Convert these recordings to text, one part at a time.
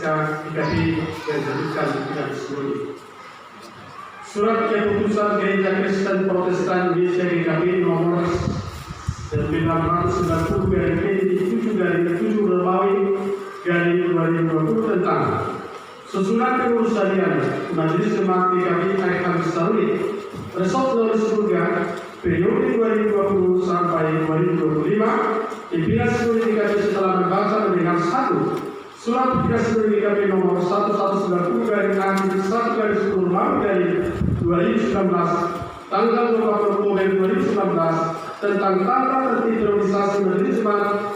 SK IKP yang diterbitkan dengan seluruh surat keputusan Gereja Kristen Protestan Indonesia GKP nomor 1990 garing 7 garing 7 Romawi garing 2020 tentang susunan pengurus harian Majelis Jemaat GKP Aikhan Saruni Resort Laut Surga periode 2020 sampai 2025. Pimpinan seluruh GKP setelah membaca mendengar satu surat pimpinan seluruh GKP nomor 1190 garing 1 garing 10 Romawi garing 2019 tanggal 20 November 2019 tentang tata tertib organisasi Majelis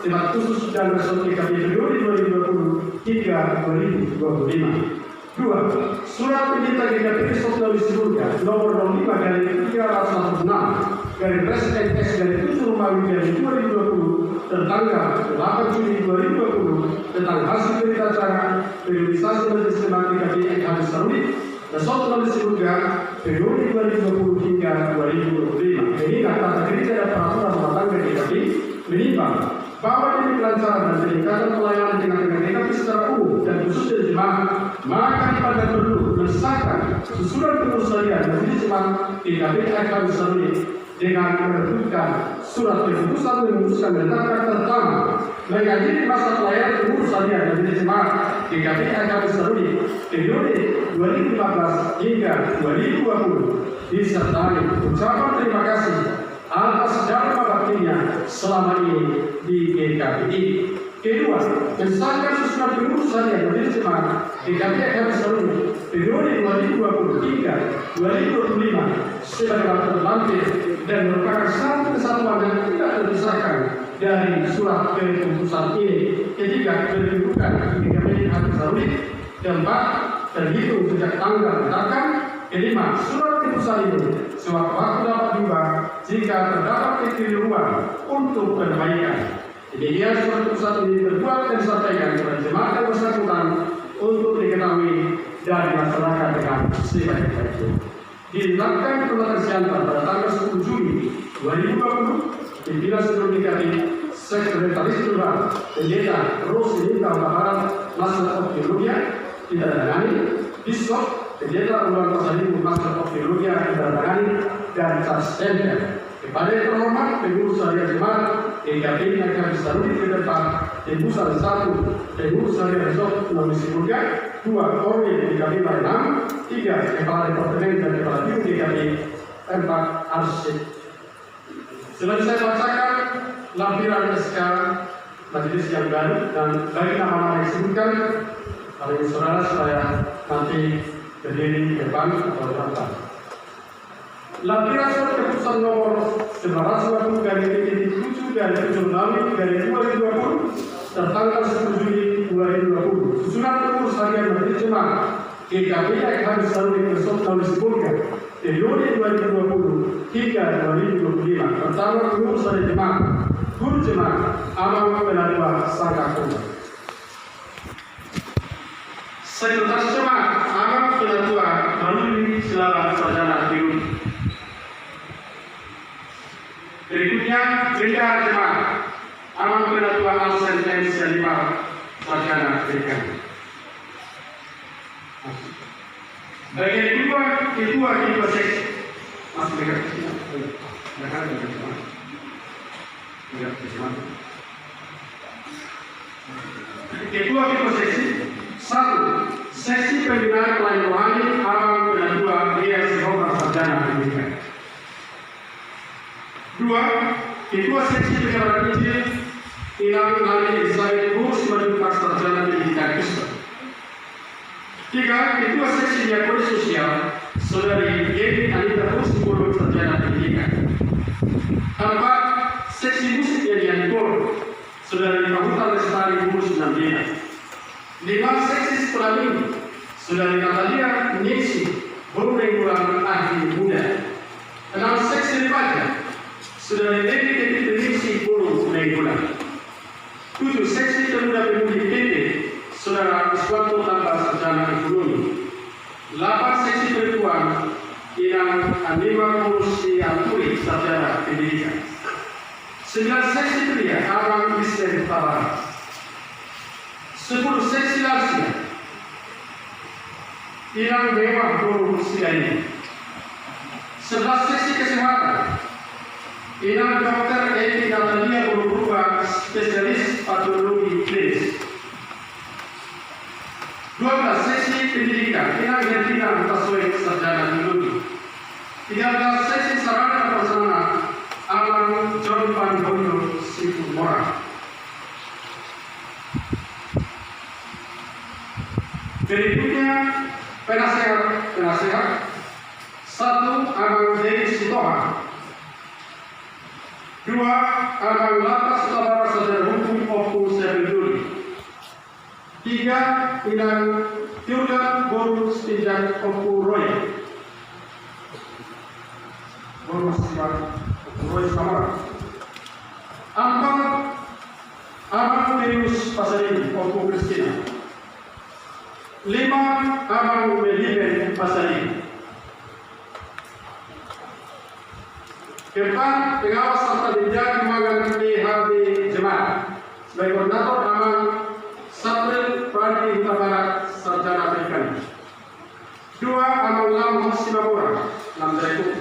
Jemaat Khusus dan Resort GKP periode 2020 hingga 2025. 2. Surat Pendeta GKP Resort Laut Surga nomor 05 garing 316 garing SNX garing 7 Romawi garing 2020 tertanggal 8 Juni 2020 tentang hasil berita acara periodisasi Majelis Jemaat GKP Aikhan Saruni Resort Laut Surga periode 2020 hingga 2025. Ini tata kerja dan peraturan rumah tangga GKP menimbang bahwa demi kelancaran dan peningkatan pelayanan dengan GKP secara umum dan khususnya jemaat, maka dipandang perlu mengesahkan susunan pengurus harian Majelis Jemaat GKP Aikhan Saruni dengan menerbitkan surat keputusan memutuskan menetapkan pertama mengakhiri masa pelayanan pengurus harian Majelis Jemaat GKP Aikhan Saruni periode 2015 hingga 2020 disertai ucapan terima kasih atas dharma baktinya selama ini di GKPI. Kedua, mengesahkan susunan pengurus harian Majelis Jemaat GKP Aikhan Saruni periode 2020 hingga 2025 sebagaimana terlampir dan merupakan satu kesatuan yang tidak terpisahkan dari surat keputusan ini. Ketiga, kedudukan GKP Aikhan Saruni. Keempat, terhitung sejak tanggal ditetapkan. Kelima, surat keputusan ini sewaktu-waktu dapat diubah jika terdapat kekeliruan untuk perbaikan. Demikian surat keputusan ini terbuat dan disampaikan kepada jemaat yang bersangkutan untuk diketahui dan dilaksanakan dengan sebaik-baiknya. Ditetapkan perbuatan siantar pada tanggal 10 Juni 2020, pimpinan seluruh GKP Sekretaris Jenderal Pendeta Rosi Linta Barat Master of Theologia ditandatangani Bishop Pendeta Ulang Pasaribu Master of Theologia ditandatangani dan Chastender. Kepada yang terhormat pengurus harian jemaat GKP Aikhan Saruni ke depan tembusan 1 pengurus harian Resort Laut Surga, 2 Korwil GKP Barenam, 3 Kepala Departemen dan Kepala Tim GKP, 4 Arsip. Setelah saya bacakan lampiran SK majelis yang baru dan bagi nama-nama yang disebutkan oleh saudara supaya nanti berdiri di depan atau belakang. Lampiran surat keputusan nomor 990 garing 7 garing 7 Romawi garing 2020 tertanggal 10 Juni 2020. Susunan pengurus harian Majelis Jemaat GKP Aikhan Saruni Resort Laut Surga periode 2020 hingga 2025. Pertama, pengurus harian jemaat, guru jemaat, Amang Penatua Sangkakuma. Sekretaris jemaat, Amang Penatua Maluli Silala Sarjana Biru. Berikutnya, bendahara jemaat, Amang Penatua Alsen M. Salimar Sarjana Berikan. Bagian kedua, ketua seksi. Mas dekat sini. Ketua seksi. 1. Seksi pembinaan pelayan rohani Amang Penatua Ria Sehobra Sarjana Pendidikan. 2. Ketua seksi penyebaran Injil Inang Ali Israel Kursi Madura Sarjana Pendidikan Kristen. 3. Ketua seksi diakoni sosial Saudari Yeni Anita Kursi Madura Sarjana Pendidikan. 4. Seksi musik Yedian Kor Saudari Kabupaten Lestari Kursi Nambina. 5. Seksi sekolah minggu Saudari Natalia Nisi Bornegurang Ahli Muda. 6. Seksi remaja Saudari Devi Nisi Bornegurang. 7. Seksi pemuda pemudi PP Saudara Iswanto Tanpa Sarjana Ekonomi. 8. Seksi perempuan Inang Anima Kursi Anturi Sarjana Pendidikan. 9. Seksi pria Amang Kristen Tabara. 10. Seksi lansia Inang Dewa Guru Siliani. 11 sesi kesehatan. Inang Dr. Edi Natalia Guru Purba, spesialis patologi klinis. 12 sesi pendidikan. Inang Hertina Taswek, sarjana biologi. 13 sesi sarana prasarana. Alang John Van Boyo Sipu Mora. Berikutnya penasehat 1. Abang Dewi Sitoha. 2. Abang Lapas Saudara Saudara Hukum Opu Sebenduli. 3. Inang Tiurgan Guru Spinjak Opu Roy. Guru Spinjak Opu Roy Samara. 4. Abang Deus Pasari Opu Kristina. 5. Abang Meliben Pasari. 4. Pengawas serta Dirjen Keuangan PHB Jemaat. Sebagai koordinator Abang Sapril Pradi Huta Barat, sarjana perikanan. 2. Abang Lam Simapura, Lam Direktur.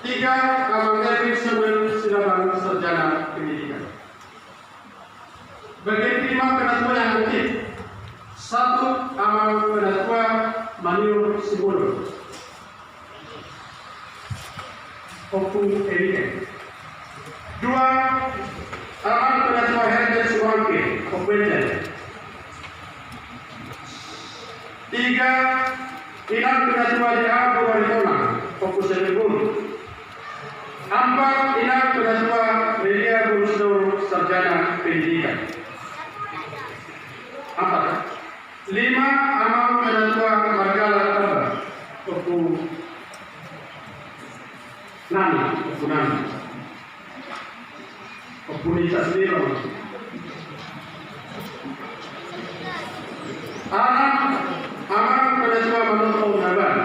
3. Abang Erwin Samuel Silaban, sarjana pendidikan. Bagian 5 penatua yang aktif. 1. Abang Penatua Maniur Sibulo, Opu Eriken. 2. Abang Penatua Herden Suwangke, Opu Eden. 3. Inang Penatua DA Buwaritona, Opu Sebebun. 4. Inang Penatua Media Gurusdo, sarjana pendidikan. 4. 5. Abang Penatua Margala Taba, Opu Nani, Opu Nisa sendiri. Abang Penatua Manoto Naban,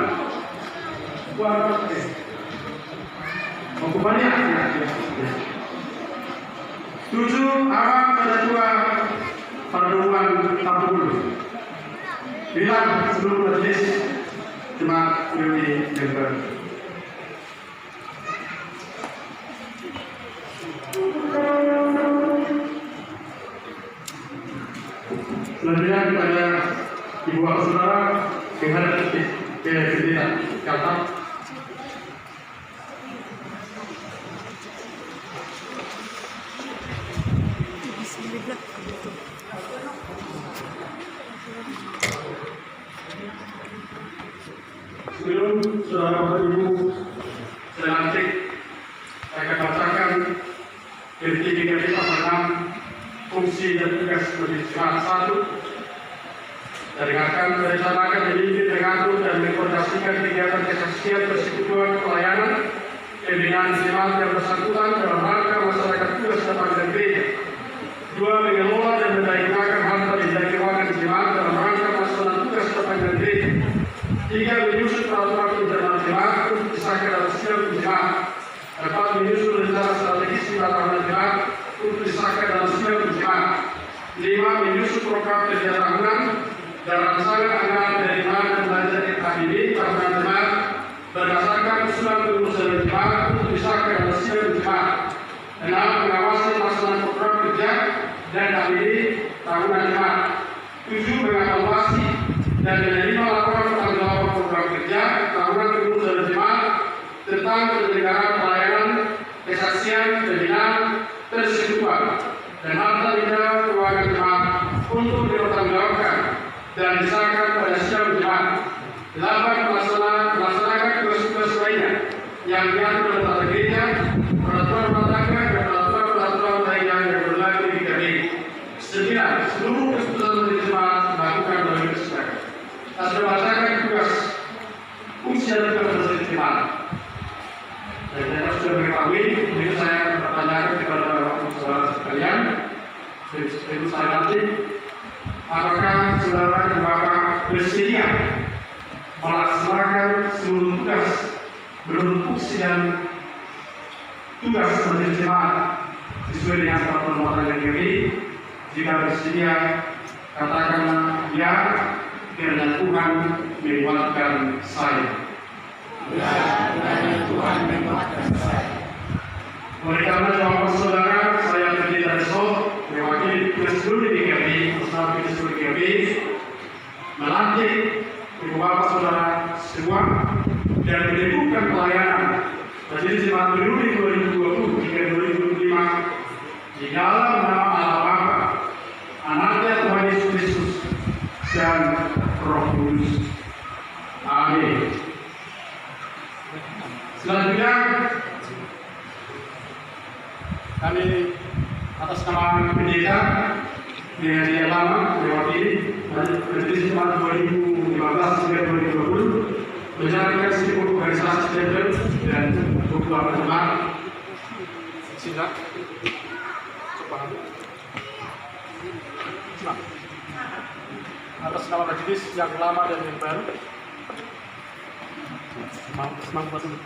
Opu banyak. 7. Abang Penatua Perdomuan Tampulu. Bilang seluruh majelis jemaat Priori Jember. Selanjutnya kepada ibu bapak saudara yang ada di Kedina Kalteng. Sebelum saudara bapak ibu saya lantik, saya akan bacakan sertifikat pasal 6 fungsi dan tugas majelis jemaat 1. Dengarkan, merencanakan, memimpin, mengatur dan mengkoordinasikan kegiatan kesaksian, persekutuan, pelayanan, pembinaan jemaat yang bersangkutan dalam rangka masyarakat tugas dan panggilan gereja. 2. Mengelola dan mendayakan harta dan keuangan jemaat dalam rangka masyarakat tugas dan panggilan gereja. 3. Menyusun peraturan internal jemaat untuk disahkan dalam sidang jemaat. 4. Menyusun rencana strategis tahunan jemaat untuk disahkan dalam sidang jemaat. 5. Menyusun program kerja tahunan dan rancangan anggaran penerimaan dan belanja KPB tahunan jemaat berdasarkan usulan pengurusan jemaat untuk disahkan dalam sidang jemaat. 6. Mengawasi pelaksanaan program kerja dan KPB tahunan jemaat. 7. Mengevaluasi dan menerima laporan pertanggungjawaban program kerja tahunan pengurusan jemaat tentang penyelenggaraan pelayanan, kesaksian, pembinaan, persekutuan, dan harta benda keuangan jemaat untuk dipertanggungjawabkan dan disahkan pada sidang jemaat. 8. Melaksanakan tugas-tugas lainnya yang diatur dalam tata gereja, peraturan rumah tangga, dan peraturan lainnya yang berlaku di KPB. 9. Seluruh keputusan majelis jemaat dilakukan melalui kesepakatan. Saya sudah bacakan tugas fungsi dan tugas majelis jemaat. Dan saya sudah mengetahui, ini saya akan bertanyakan kepada saudara sekalian. Itu saya nanti, apakah saudara dan bapak bersedia melaksanakan seluruh tugas menurut fungsi dan tugas majelis jemaat sesuai dengan peraturan rumah tangga KPB? Jika bersedia, katakanlah ya. kiranya Tuhan menguatkan saya. Oleh karena jawaban saudara, saya pendeta Resort mewakili tugas studi GKB, bersama tugas studi GKB, melantik ibu bapak saudara semua dan mendukung pelayanan Majelis Jemaat Peduli 2020 hingga 2025 di dalam nama Allah Bapa, Anaknya Tuhan Yesus Kristus dan Roh Kudus. Amin. Selanjutnya kami atas nama pendeta dengan yang lama mewakili Majelis Jemaat 2015 hingga 2020 menjalankan sistem organisasi stempel dan beberapa teman. Silakan. Atas nama majelis yang lama dan yang baru. Semangat dulu.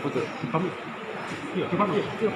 Foto. Kami. Iya, kami. Iya.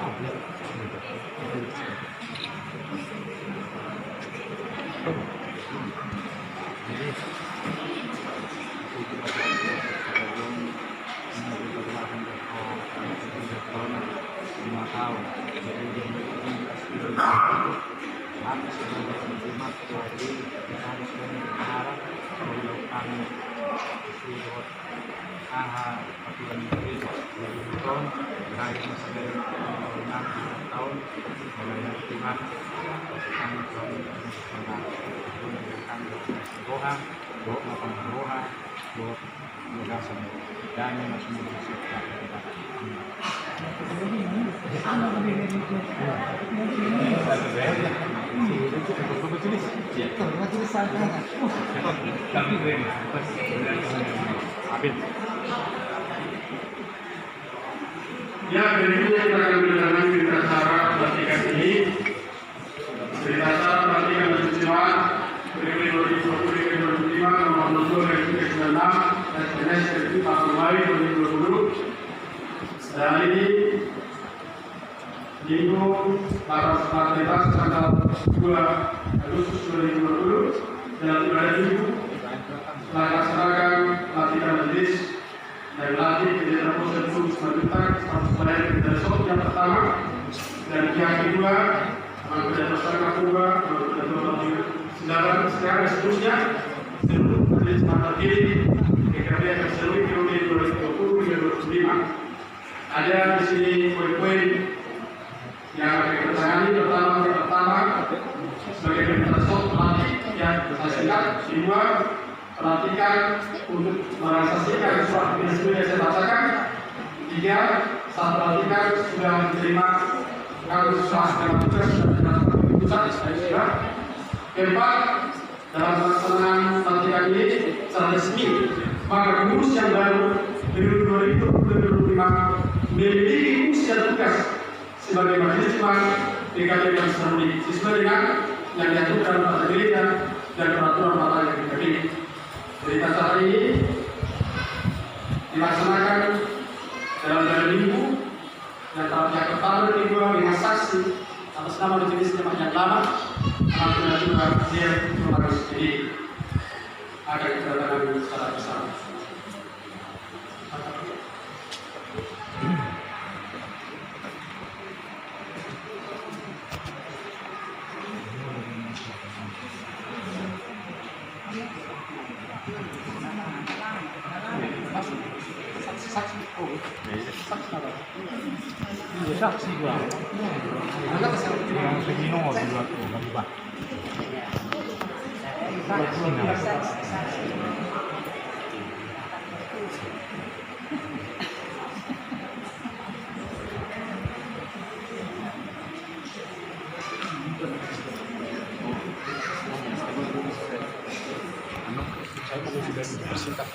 Ya, berikutnya kita akan mendengarkan berita acara pelantikan ini. Berita acara pelantikan Majelis Jemaat Periode 2020-2025 nomor 22/96 SNS 4 Mei 2020 dari Minggu 14 tanggal 2 Agustus 2020 dan pada Minggu melaksanakan pelantikan majelis dan latih pendeta Proses Selanjutnya status pelayan pendeta Resort yang pertama dan yang kedua pendeta Tersangka kedua pendeta sedangkan sekarang seterusnya seluruh majelis terpilih GKB akan seluruh periode 2020-2025. Ada di sini poin-poin yang akan kita tangani. Pertama sebagai pendeta Resort pelatih yang saya singkat. Kedua, perhatikan untuk merealisasikan surat pindah yang saya bacakan. Tiga, saat perhatikan sudah menerima kasus dan tugas dan keputusan saya. Keempat, dalam pelaksanaan pelantikan ini secara resmi, maka pengurus yang baru periode 2020-2025 memiliki fungsi dan tugas sebagai majelis jemaat GKB yang seterusnya sesuai dengan yang diatur dalam tata gereja dan peraturan peraturan GKB. Berita acara ini dilaksanakan dalam 2 minggu dan tahap yang pertama dan kedua dengan saksi atas nama majelis jemaat yang lama akan juga dia harus jadi akan kita tangani secara bersama. Saksi gua. Yang segini nomor dua tuh, lagi pak. Saya perlu sudah bersingkat.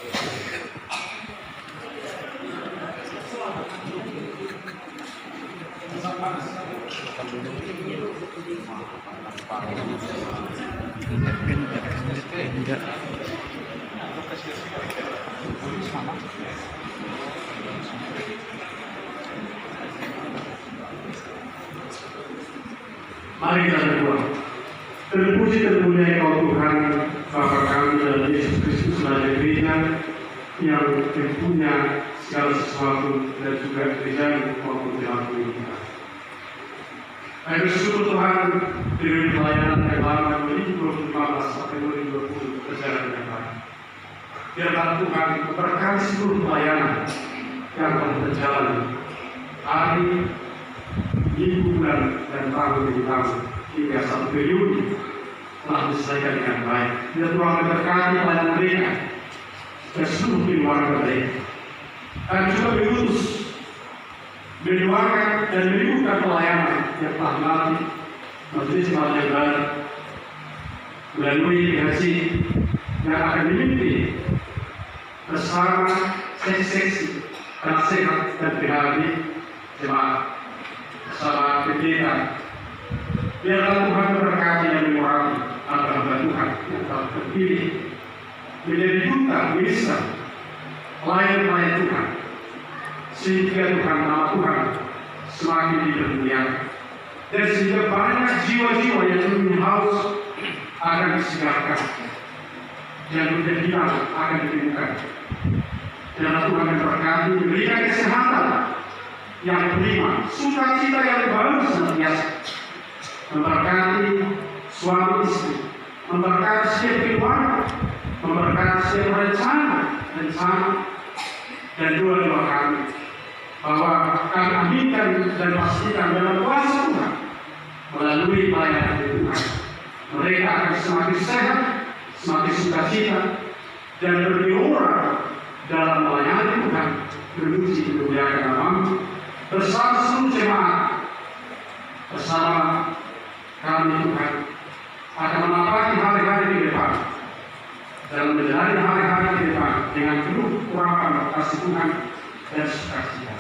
Enggak. Mari kita berdoa. Terpuji termulia Kau Tuhan, Bapa kami dalam Yesus Kristus sebagai gereja yang punya segala sesuatu dan juga gereja maupun perilaku kita. Kami bersyukur Tuhan dari pelayanan yang lama 2015 sampai 2020 berjalan dengan baik. Biarlah Tuhan memberkati seluruh pelayanan yang telah berjalan hari, minggu, bulan, dan tahun demi tahun hingga satu periode telah diselesaikan dengan baik. Biar Tuhan memberkati pelayanan mereka dan seluruh keluarga mereka. Dan juga diutus mendoakan dan menimbulkan pelayanan yang telah dilatih majelis pelayanan baru melalui PHC yang akan memimpin bersama seksi-seksi penasehat dan PHB jemaat bersama pendeta. Biarlah Tuhan memberkati dan mengurapi hamba Tuhan yang telah terpilih menjadi duta minister pelayan-pelayan Tuhan, sehingga Tuhan nama Tuhan semakin dipermuliakan dan sehingga banyak jiwa-jiwa yang lebih haus akan disiapkan dan berjadilah akan ditemukan. Dan Tuhan memberkati, memberikan kesehatan yang prima, sukacita yang baru senantiasa, memberkati suami istri, memberkati setiap keluarga, memberkati setiap rencana dan doa-doa kami, bahwa kami aminkan dan pastikan dalam kuasa Tuhan melalui pelayanan Tuhan mereka akan semakin sehat, semakin sukacita dan bergelora dalam melayani Tuhan, memuji kemuliaan nama-Mu bersama seluruh jemaat, bersama kami Tuhan akan menapaki hari-hari ke depan dalam menjalani hari-hari ke depan dengan penuh urapan kasih Tuhan dan sukacita.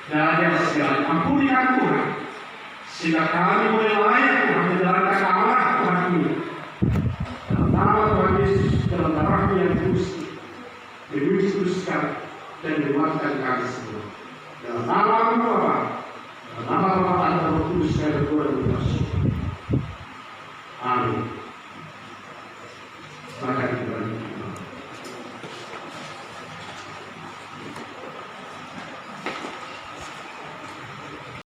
Dan yang segala ampuni kami Tuhan, sehingga kami boleh layak Tuhan menjalankan amanah Tuhan ini. Dalam nama Tuhan Yesus, dalam darah-Nya yang kudus, dikuduskan dan dikuatkan kami semua. Dalam nama Bapa, dalam nama Bapa dan Roh Kudus, kami berdoa dan bersyukur.